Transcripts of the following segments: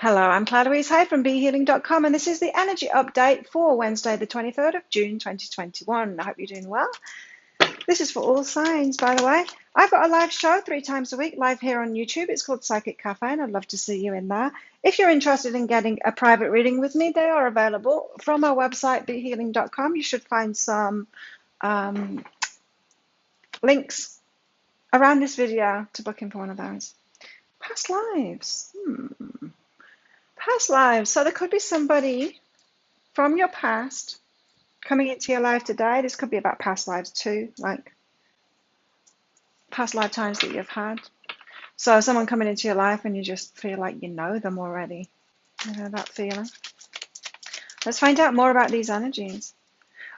Hello, I'm Claire Louise Hyde from BeHealing.com, and this is the energy update for Wednesday, the 23rd of June, 2021. I hope you're doing well. This is for all signs, by the way. I've got a live show 3 times a week, live here on YouTube. It's called Psychic Cafe, and I'd love to see you in there. If you're interested in getting a private reading with me, they are available from our website, BeHealing.com. You should find some links around this video to book in for one of those. Past lives. Past lives. So there could be somebody from your past coming into your life today. This could be about past lives too, like past lifetimes that you've had. So someone coming into your life and you just feel like you know them already. You know that feeling. Let's find out more about these energies.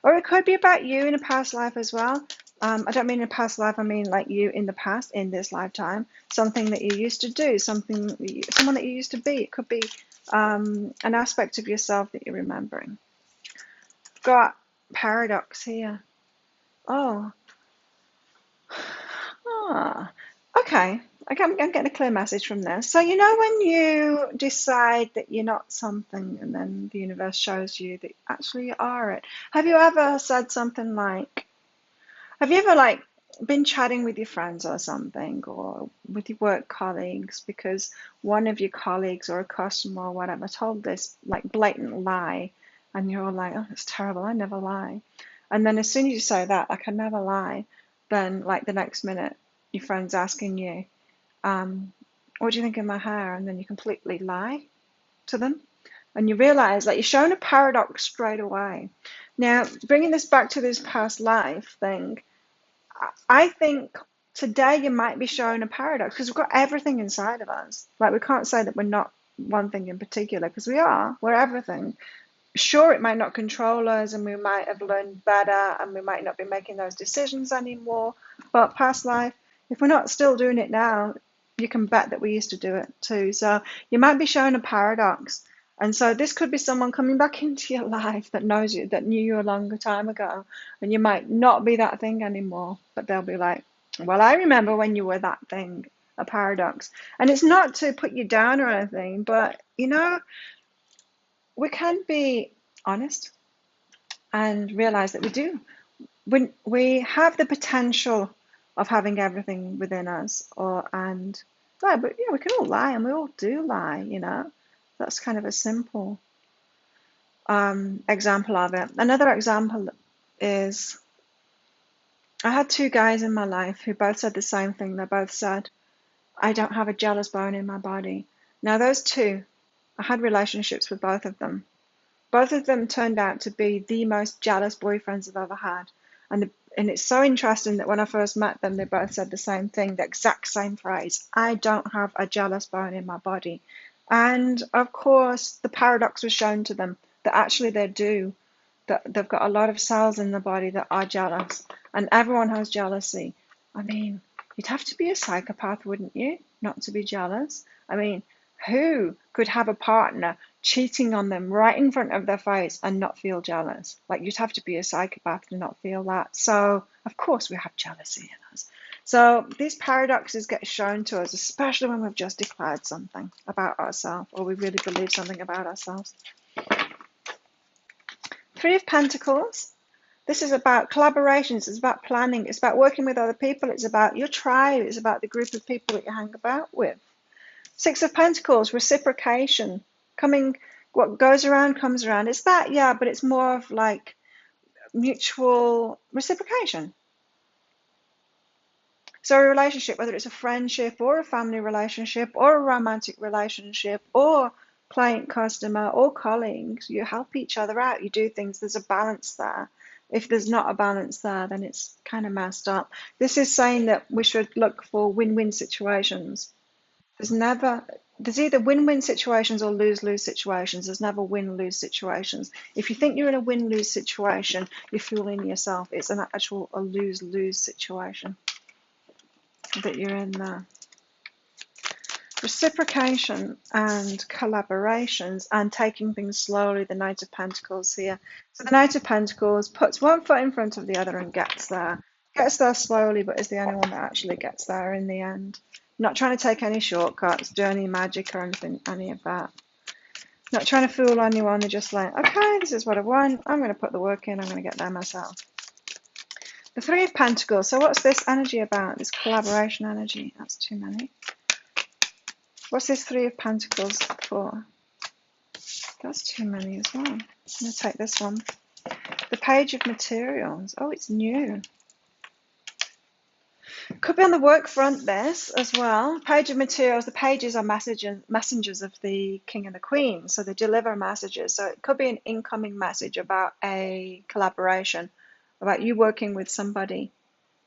Or it could be about you in a past life as well. I don't mean in a past life, I mean like you in the past, in this lifetime. Something that you used to do, someone that you used to be. It could be an aspect of yourself that you're remembering. Got paradox here. Oh. Okay. I'm getting a clear message from this. So, you know, when you decide that you're not something and then the universe shows you that actually you are it. Have you ever said something like, have you ever been chatting with your friends or something, or with your work colleagues, because one of your colleagues or a customer or whatever told this like blatant lie, and you're all like, oh, that's terrible, I never lie. And then as soon as you say that, I can never lie, then like the next minute your friend's asking you, what do you think of my hair? And then you completely lie to them. And you realize that you're shown a paradox straight away. Now, bringing this back to this past life thing, I think today you might be shown a paradox because we've got everything inside of us. Like, we can't say that we're not one thing in particular, because we are. We're everything. Sure, it might not control us, and we might have learned better, and we might not be making those decisions anymore. But past life, if we're not still doing it now, you can bet that we used to do it too. So you might be shown a paradox. And so this could be someone coming back into your life that knows you, that knew you a longer time ago. And you might not be that thing anymore, but they'll be like, well, I remember when you were that thing, a paradox. And it's not to put you down or anything, but, you know, we can be honest and realize that we do. When we have the potential of having everything within us, and lie, but yeah, we can all lie, and we all do lie, you know. That's kind of a simple example of it. Another example is, I had 2 guys in my life who both said the same thing. They both said, I don't have a jealous bone in my body. Now those 2, I had relationships with both of them. Both of them turned out to be the most jealous boyfriends I've ever had. And it's so interesting that when I first met them, they both said the same thing, the exact same phrase. I don't have a jealous bone in my body. And of course, the paradox was shown to them that actually they do, that they've got a lot of cells in the body that are jealous. And everyone has jealousy. I mean, you'd have to be a psychopath, wouldn't you, not to be jealous? I mean, who could have a partner cheating on them right in front of their face and not feel jealous? Like, you'd have to be a psychopath to not feel that. So, of course, we have jealousy in us. So these paradoxes get shown to us, especially when we've just declared something about ourselves, or we really believe something about ourselves. 3 of Pentacles. This is about collaborations. It's about planning. It's about working with other people. It's about your tribe. It's about the group of people that you hang about with. 6 of Pentacles, reciprocation. What goes around comes around. It's that, yeah, but it's more of like mutual reciprocation. So a relationship, whether it's a friendship or a family relationship or a romantic relationship or client, customer, or colleagues, you help each other out. You do things. There's a balance there. If there's not a balance there, then it's kind of messed up. This is saying that we should look for win-win situations. There's either win-win situations or lose-lose situations. There's never win-lose situations. If you think you're in a win-lose situation, you're fooling yourself. It's an actual a lose-lose situation that you're in there. Reciprocation and collaborations and taking things slowly, the Knight of Pentacles here. So the Knight of Pentacles puts one foot in front of the other and gets there. Gets there slowly, but is the only one that actually gets there in the end. Not trying to take any shortcuts, do any magic or anything, any of that. Not trying to fool anyone. They're just like, okay, this is what I want. I'm going to put the work in. I'm going to get there myself. The Three of Pentacles. So what's this energy about? This collaboration energy. That's too many. What's this Three of Pentacles for? That's too many as well. I'm going to take this one. The Page of Materials. Oh, it's new. Could be on the work front, this as well. Page of Materials. The pages are messengers of the King and the Queen. So they deliver messages. So it could be an incoming message about a collaboration, about you working with somebody.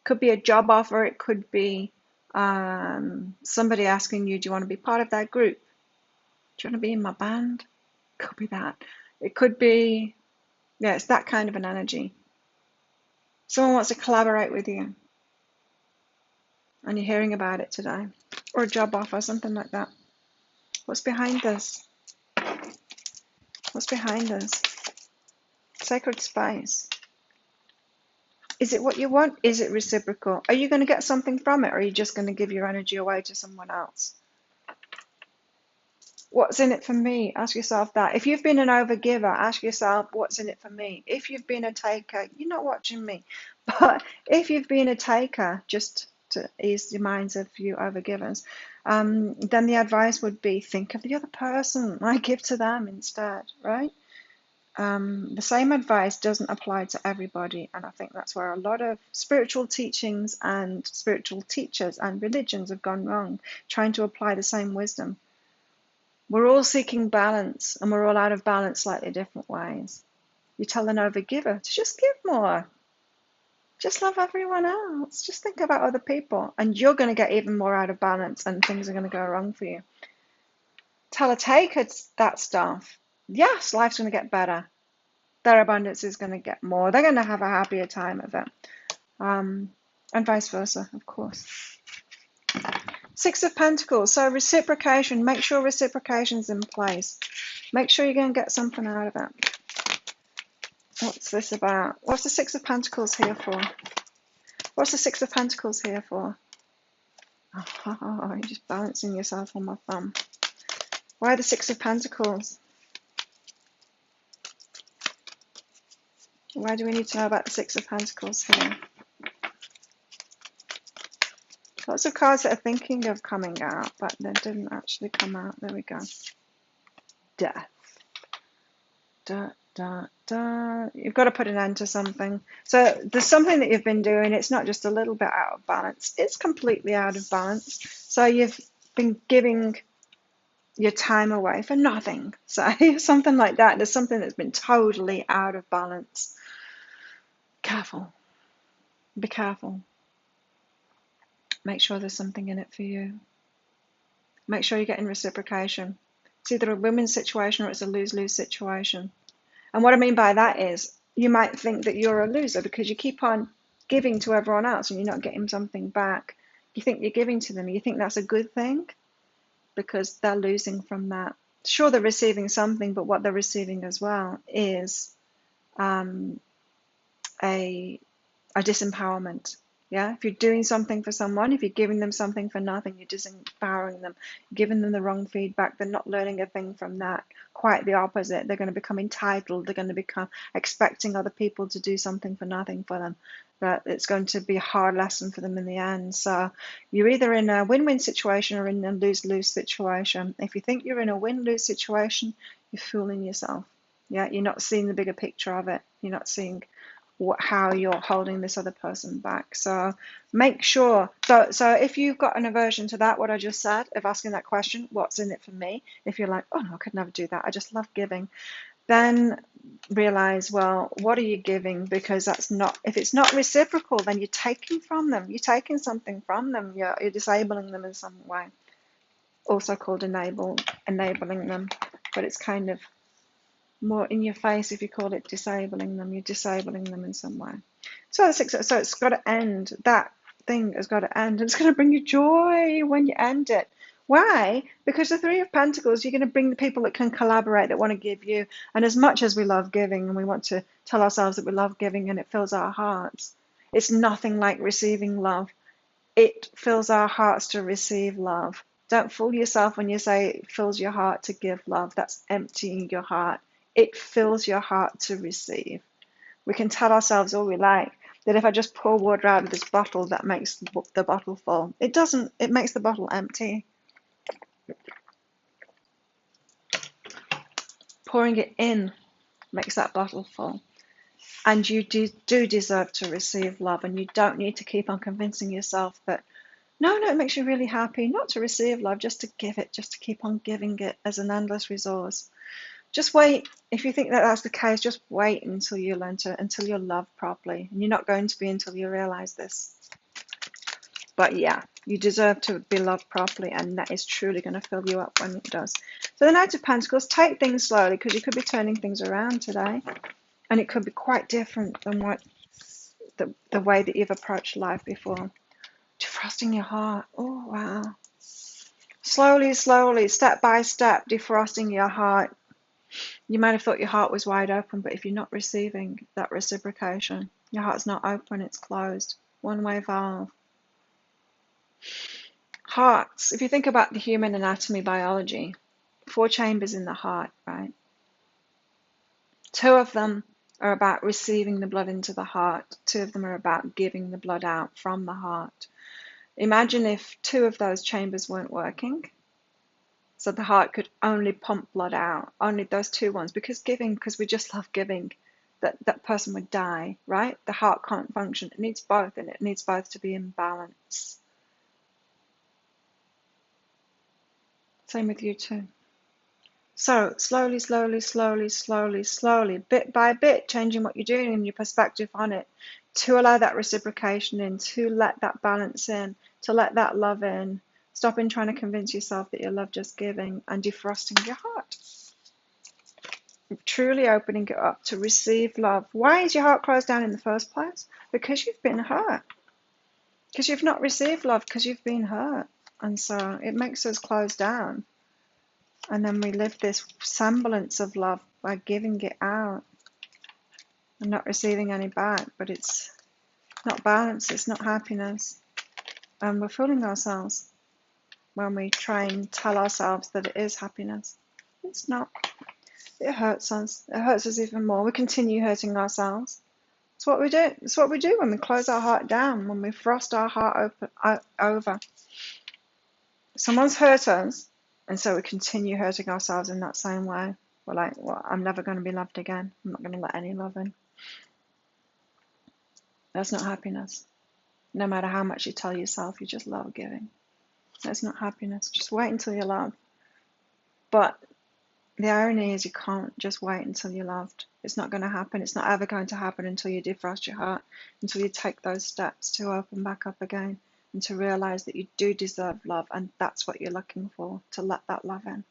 Could be a job offer. It could be somebody asking you, do you want to be part of that group? Do you want to be in my band? Could be that. It could be, yeah, it's that kind of an energy. Someone wants to collaborate with you and you're hearing about it today. Or a job offer, something like that. What's behind this? What's behind this? Sacred space. Is it what you want? Is it reciprocal? Are you going to get something from it, or are you just going to give your energy away to someone else? What's in it for me? Ask yourself that. If you've been an overgiver, ask yourself, what's in it for me? If you've been a taker, you're not watching me. But if you've been a taker, just to ease the minds of you overgivers, then the advice would be think of the other person. I give to them instead, right? The same advice doesn't apply to everybody, and I think that's where a lot of spiritual teachings and spiritual teachers and religions have gone wrong, trying to apply the same wisdom. We're all seeking balance, and we're all out of balance slightly different ways. You tell an overgiver to just give more. Just love everyone else. Just think about other people, and you're going to get even more out of balance, and things are going to go wrong for you. Tell a taker that stuff. Yes, life's going to get better. Their abundance is going to get more. They're going to have a happier time of it. And vice versa, of course. Six of Pentacles. So reciprocation. Make sure reciprocation's in place. Make sure you're going to get something out of it. What's this about? What's the Six of Pentacles here for? What's the Six of Pentacles here for? Oh, you're just balancing yourself on my thumb. Why the Six of Pentacles? Why do we need to know about the Six of Pentacles here? Lots of cards that are thinking of coming out, but they didn't actually come out. There we go. Death. Da, da, da. You've got to put an end to something. So there's something that you've been doing. It's not just a little bit out of balance. It's completely out of balance. So you've been giving your time away for nothing. So something like that. There's something that's been totally out of balance. Careful. Be careful. Make sure there's something in it for you. Make sure you're getting reciprocation. It's either a win-win situation or it's a lose-lose situation. And what I mean by that is you might think that you're a loser because you keep on giving to everyone else and you're not getting something back. You think you're giving to them. You think that's a good thing because they're losing from that. Sure, they're receiving something, but what they're receiving as well is a disempowerment. Yeah, if you're doing something for someone, if you're giving them something for nothing, you're disempowering them, giving them the wrong feedback. They're not learning a thing from that. Quite the opposite. They're going to become entitled. They're going to become expecting other people to do something for nothing for them. But it's going to be a hard lesson for them in the end. So you're either in a win-win situation or in a lose-lose situation. If you think you're in a win-lose situation, you're fooling yourself. Yeah, you're not seeing the bigger picture of it. You're not seeing how you're holding this other person back. So make sure. So if you've got an aversion to that, what I just said, of asking that question, what's in it for me? If you're like, oh no, I could never do that. I just love giving. Then realize, well, what are you giving? Because that's not, if it's not reciprocal, then you're taking from them. You're taking something from them. You're disabling them in some way. Also called enabling them. But it's kind of more in your face if you call it disabling them. You're disabling them in some way. So it's got to end. That thing has got to end. And it's going to bring you joy when you end it. Why? Because the Three of Pentacles, you're going to bring the people that can collaborate, that want to give you. And as much as we love giving and we want to tell ourselves that we love giving and it fills our hearts, it's nothing like receiving love. It fills our hearts to receive love. Don't fool yourself when you say it fills your heart to give love. That's emptying your heart. It fills your heart to receive. We can tell ourselves all we like that if I just pour water out of this bottle, that makes the bottle full. It doesn't. It makes the bottle empty. Pouring it in makes that bottle full. And you do deserve to receive love, and you don't need to keep on convincing yourself that, no, it makes you really happy not to receive love, just to give it, just to keep on giving it as an endless resource. Just wait. If you think that that's the case, just wait until you learn to, until you're loved properly. And you're not going to be until you realize this. But yeah, you deserve to be loved properly, and that is truly going to fill you up when it does. So the Knight of Pentacles, take things slowly, because you could be turning things around today. And it could be quite different than what the way that you've approached life before. Defrosting your heart. Oh, wow. Slowly, slowly, step by step, defrosting your heart. You might have thought your heart was wide open, but if you're not receiving that reciprocation, your heart's not open, it's closed. One-way valve. Hearts. If you think about the human anatomy, biology, 4 chambers in the heart, right? 2 of them are about receiving the blood into the heart. 2 of them are about giving the blood out from the heart. Imagine if 2 of those chambers weren't working, so the heart could only pump blood out, only those 2 ones, because we just love giving, that person would die, right? The heart can't function. It needs both, and it needs both to be in balance. Same with you too. So slowly, slowly, slowly, slowly, slowly, bit by bit, changing what you're doing and your perspective on it, to allow that reciprocation in, to let that balance in, to let that love in. Stop in trying to convince yourself that you love just giving, and defrosting your heart. Truly opening it up to receive love. Why is your heart closed down in the first place? Because you've been hurt. Because you've not received love, because you've been hurt. And so it makes us close down. And then we live this semblance of love by giving it out and not receiving any back. But it's not balance, it's not happiness. And we're fooling ourselves when we try and tell ourselves that it is happiness. It's not. It hurts us. It hurts us even more. We continue hurting ourselves. It's what we do. It's what we do when we close our heart down, when we frost our heart over. Someone's hurt us, and so we continue hurting ourselves in that same way. We're like, well, I'm never going to be loved again. I'm not going to let any love in. That's not happiness. No matter how much you tell yourself you just love giving. That's not happiness. Just wait until you're loved. But the irony is you can't just wait until you're loved. It's not going to happen. It's not ever going to happen until you defrost your heart, until you take those steps to open back up again and to realize that you do deserve love, and that's what you're looking for, to let that love in.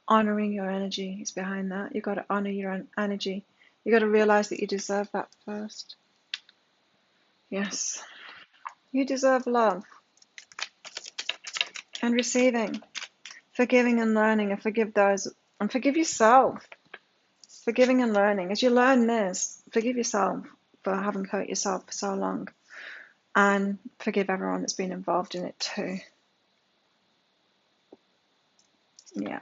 Honoring your energy is behind that. You've got to honor your own energy. You've got to realize that you deserve that first. Yes. You deserve love and receiving, forgiving and learning, and forgive those, and forgive yourself. Forgiving and learning. As you learn this, forgive yourself for having hurt yourself for so long, and forgive everyone that's been involved in it too. Yeah.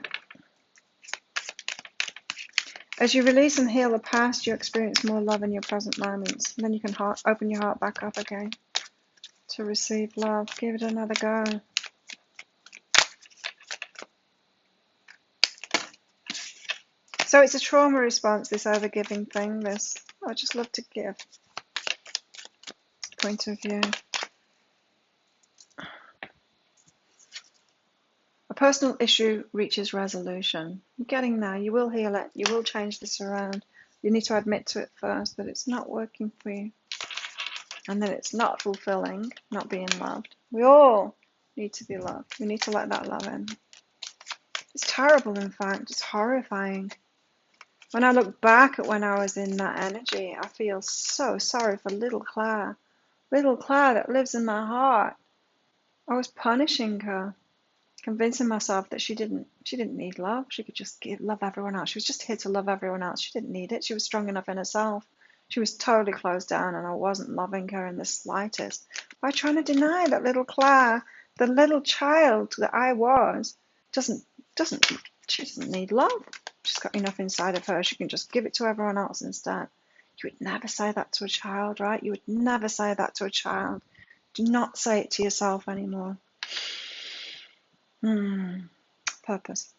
As you release and heal the past, you experience more love in your present moments. And then you can open your heart back up again to receive love. Give it another go. So it's a trauma response, this overgiving thing, this, I just love to give point of view. A personal issue reaches resolution. You're getting there. You will heal it. You will change this around. You need to admit to it first that it's not working for you, and that it's not fulfilling, not being loved. We all need to be loved. We need to let that love in. It's terrible, in fact. It's horrifying. When I look back at when I was in that energy, I feel so sorry for little Claire. Little Claire that lives in my heart. I was punishing her, convincing myself that she didn't need love. She could just love everyone else. She was just here to love everyone else. She didn't need it. She was strong enough in herself. She was totally closed down, and I wasn't loving her in the slightest by trying to deny that little Claire The little child that I was doesn't she doesn't need love. She's got enough inside of her. She can just give it to everyone else instead. You would never say that to a child, right? You would never say that to a child. Do not say it to yourself anymore. Purpose.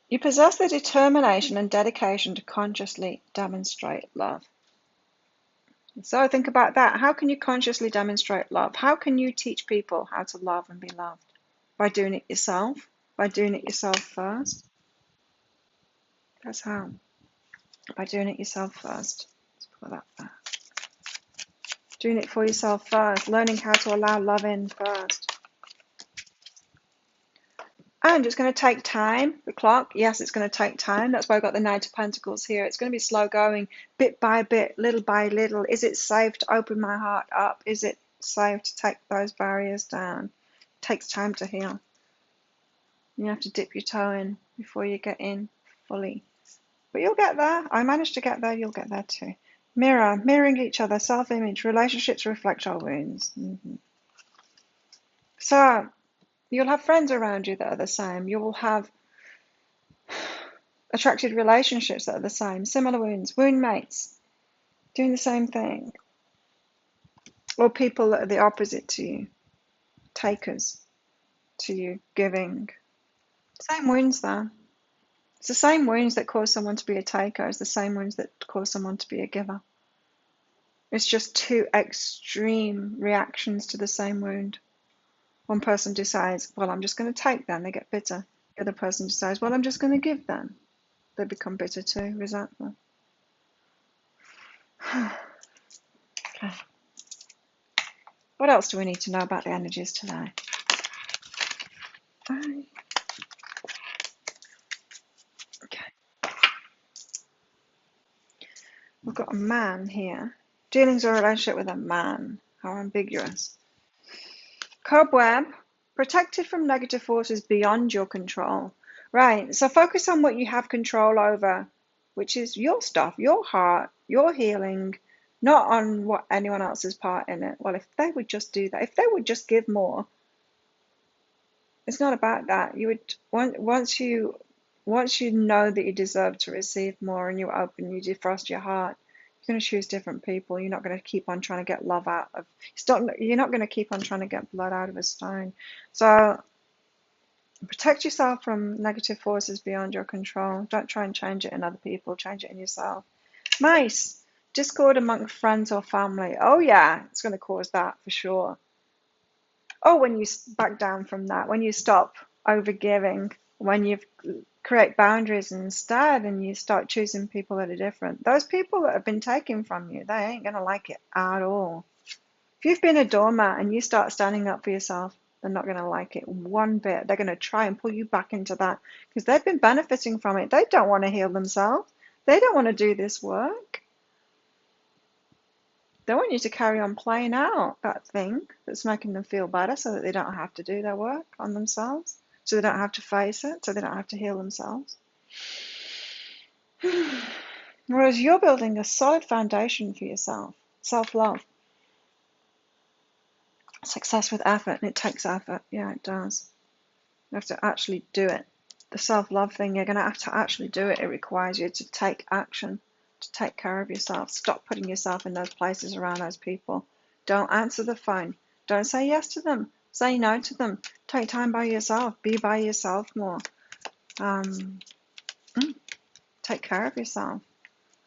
You possess the determination and dedication to consciously demonstrate love. So think about that. How can you consciously demonstrate love? How can you teach people how to love and be loved? By doing it yourself? By doing it yourself first? That's how. By doing it yourself first. Let's put that there. Doing it for yourself first. Learning how to allow love in first. And it's going to take time. The clock, yes, it's going to take time. That's why I've got the Knight of Pentacles here. It's going to be slow going, bit by bit, little by little. Is it safe to open my heart up? Is it safe to take those barriers down? It takes time to heal. You have to dip your toe in before you get in fully. But you'll get there. I managed to get there. You'll get there too. Mirroring each other, self-image. Relationships reflect our wounds. So you'll have friends around you that are the same. You will have attracted relationships that are the same. Similar wounds. Wound mates. Doing the same thing. Or people that are the opposite to you. Takers to you. Giving. Same wounds though. It's the same wounds that cause someone to be a taker as the same wounds that cause someone to be a giver. It's just two extreme reactions to the same wound. One person decides, well, I'm just going to take them. They get bitter. The other person decides, well, I'm just going to give them. They become bitter too, resentful. Okay. What else do we need to know about the energies today? Okay. We've got a man here. Dealings or relationship with a man. How ambiguous. Cobweb. Protected from negative forces beyond your control. Right, so focus on what you have control over, which is your stuff, your heart, your healing, not on what anyone else's part in it. Well, if they would just do that, if they would just give more, it's not about that. You would once you know that you deserve to receive more and you're open, you defrost your heart, you're going to choose different people. You're not going to keep on trying to get love out of. You're not going to keep on trying to get blood out of a stone. So protect yourself from negative forces beyond your control. Don't try and change it in other people. Change it in yourself. Mice. Discord among friends or family. Oh yeah, it's going to cause that for sure. Oh, when you back down from that, when you stop overgiving, when you create boundaries instead and you start choosing people that are different. Those people that have been taken from you, they ain't going to like it at all. If you've been a doormat and you start standing up for yourself, they're not going to like it one bit. They're going to try and pull you back into that because they've been benefiting from it. They don't want to heal themselves. They don't want to do this work. They want you to carry on playing out that thing that's making them feel better so that they don't have to do their work on themselves, so they don't have to face it, so they don't have to heal themselves. Whereas you're building a solid foundation for yourself, self-love. Success with effort, and it takes effort. Yeah, it does. You have to actually do it. The self-love thing, you're going to have to actually do it. It requires you to take action, to take care of yourself. Stop putting yourself in those places around those people. Don't answer the phone. Don't say yes to them. Say no to them. Take time by yourself. Be by yourself more. Take care of yourself.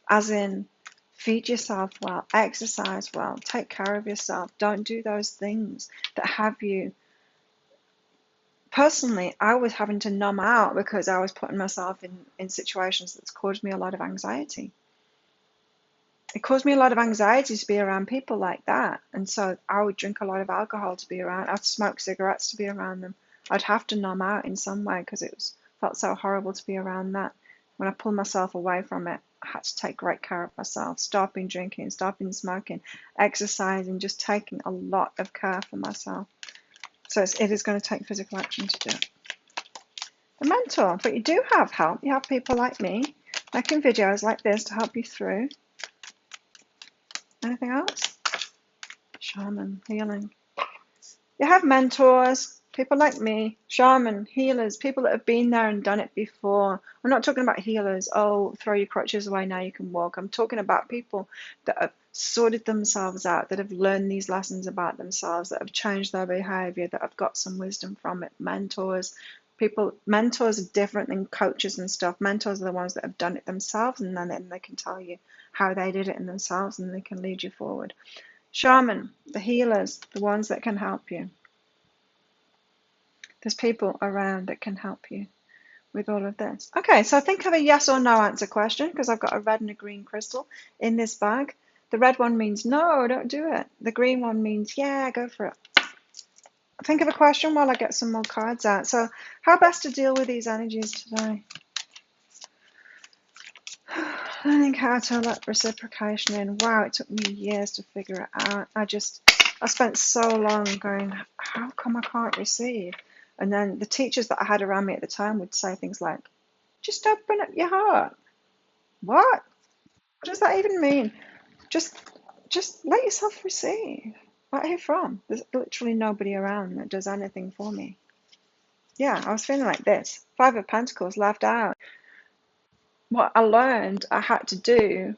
As in, feed yourself well, exercise well, take care of yourself. Don't do those things that have you. Personally, I was having to numb out because I was putting myself in situations that's caused me a lot of anxiety. It caused me a lot of anxiety to be around people like that. And so I would drink a lot of alcohol to be around. I'd smoke cigarettes to be around them. I'd have to numb out in some way because felt so horrible to be around that. When I pulled myself away from it, I had to take great care of myself, stopping drinking, stopping smoking, exercising, just taking a lot of care for myself. So it is going to take physical action to do it. A mentor, but you do have help. You have people like me making videos like this to help you through. Anything else? Shaman, healing. You have mentors, people like me, shaman, healers, people that have been there and done it before. I'm not talking about healers, oh, throw your crutches away, now you can walk. I'm talking about people that have sorted themselves out, that have learned these lessons about themselves, that have changed their behavior, that have got some wisdom from it. Mentors, mentors are different than coaches and stuff. Mentors are the ones that have done it themselves, and then they can tell you how they did it in themselves, and they can lead you forward. Shaman, the healers, the ones that can help you. There's people around that can help you with all of this. Okay, so think of a yes or no answer question, because I've got a red and a green crystal in this bag. The red one means no, don't do it. The green one means yeah, go for it. Think of a question while I get some more cards out. So how best to deal with these energies today? Learning how to let reciprocation in. Wow, it took me years to figure it out. I spent so long going, how come I can't receive? And then the teachers that I had around me at the time would say things like, just open up your heart. What? What does that even mean? Just let yourself receive. Right, who from? There's literally nobody around that does anything for me. Yeah, I was feeling like this. Five of Pentacles left out. What I learned I had to do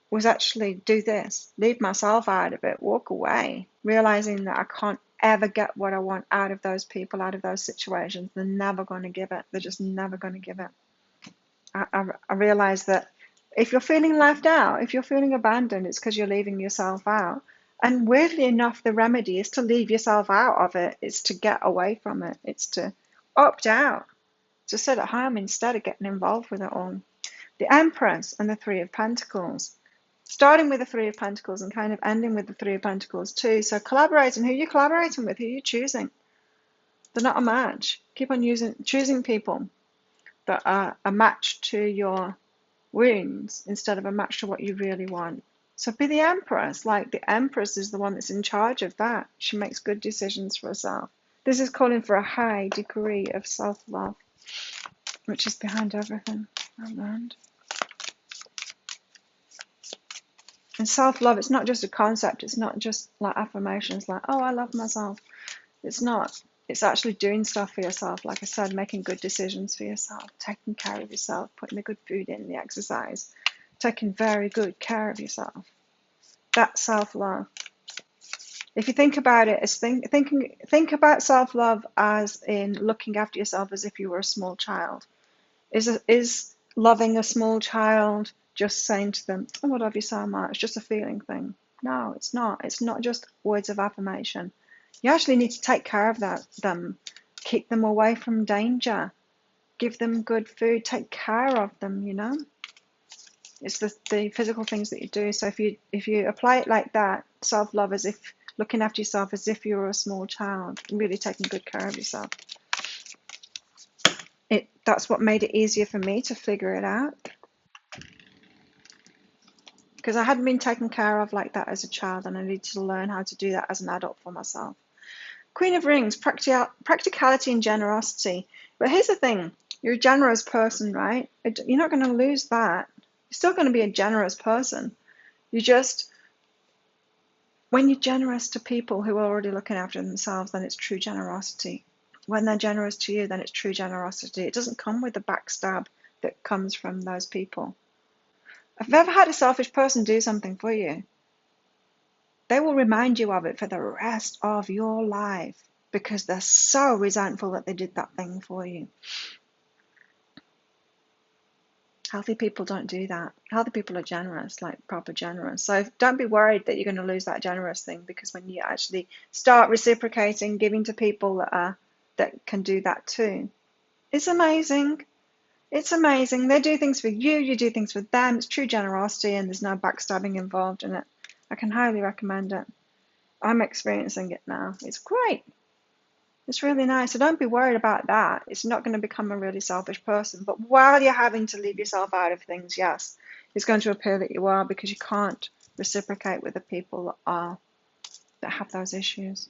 was actually do this. Leave myself out of it. Walk away. Realizing that I can't ever get what I want out of those people, out of those situations. They're never going to give it. They're just never going to give it. I realize that if you're feeling left out, if you're feeling abandoned, it's because you're leaving yourself out. And weirdly enough, the remedy is to leave yourself out of it. It's to get away from it. It's to opt out, to sit at home instead of getting involved with it all. The Empress and the Three of Pentacles. Starting with the Three of Pentacles and kind of ending with the Three of Pentacles too. So collaborating, who you're collaborating with, who you're choosing. They're not a match. Keep on choosing people that are a match to your wounds instead of a match to what you really want. So be the Empress. Like the Empress is the one that's in charge of that. She makes good decisions for herself. This is calling for a high degree of self-love, which is behind everything I've learned. And self-love, it's not just a concept. It's not just like affirmations like, oh, I love myself. It's not. It's actually doing stuff for yourself. Like I said, making good decisions for yourself, taking care of yourself, putting the good food in, the exercise, taking very good care of yourself. That's self-love. If you think about it as think about self-love as in looking after yourself as if you were a small child. Is loving a small child just saying to them, oh, I love you so much, just a feeling thing? No, it's not. It's not just words of affirmation. You actually need to take care of them, keep them away from danger, give them good food, take care of them, you know? It's the physical things that you do. So if you apply it like that, self-love as if looking after yourself as if you were a small child, really taking good care of yourself. That's what made it easier for me to figure it out. Because I hadn't been taken care of like that as a child, and I needed to learn how to do that as an adult for myself. Queen of Rings, practicality and generosity. But here's the thing, you're a generous person, right? You're not going to lose that. You're still going to be a generous person. When you're generous to people who are already looking after themselves, then it's true generosity. When they're generous to you, then it's true generosity. It doesn't come with the backstab that comes from those people. If you've ever had a selfish person do something for you, they will remind you of it for the rest of your life because they're so resentful that they did that thing for you. Healthy people don't do that. Healthy people are generous, like proper generous. So don't be worried that you're going to lose that generous thing, because when you actually start reciprocating, giving to people that can do that too, it's amazing. It's amazing. They do things for you, you do things for them. It's true generosity and there's no backstabbing involved in it. I can highly recommend it. I'm experiencing it now. It's great. It's really nice. So don't be worried about that. It's not going to become a really selfish person. But while you're having to leave yourself out of things, yes, it's going to appear that you are, because you can't reciprocate with the people that have those issues.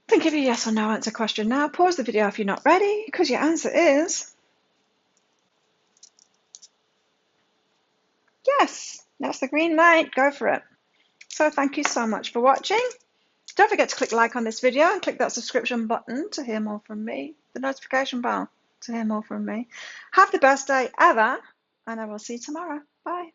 Think of a yes or no answer question now. Pause the video if you're not ready, because your answer is yes. That's the green light. Go for it. So thank you so much for watching. Don't forget to click like on this video and click that subscription button to hear more from me, the notification bell to hear more from me. Have the best day ever, and I will see you tomorrow. Bye.